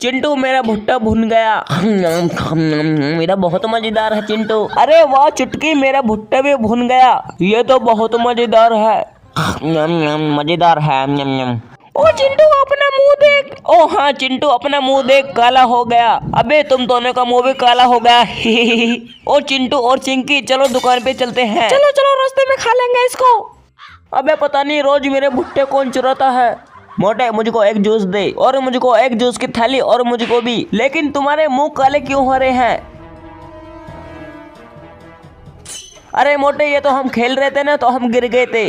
चिंटू मेरा भुट्टा भुन गया। मेरा बहुत मजेदार है चिंटू। अरे वाह चुटकी, मेरा भुट्टा भी भुन गया। ये तो बहुत मजेदार है। मजेदार है। ओ चिंटू अपना मुंह देख। ओ हाँ चिंटू अपना मुंह देख, काला हो गया। अबे तुम दोनों का मुंह भी काला हो गया। ओ चिंटू और चिंकी चलो दुकान पे चलते हैं। चलो चलो रास्ते में खा लेंगे इसको। अबे पता नहीं रोज मेरे भुट्टे कौन चुराता है। मोटे मुझको एक जूस दे, और मुझको एक जूस की थैली, और मुझको भी। लेकिन तुम्हारे मुंह काले क्यों हो रहे हैं? अरे मोटे ये तो हम खेल रहे थे ना, तो हम गिर गए थे।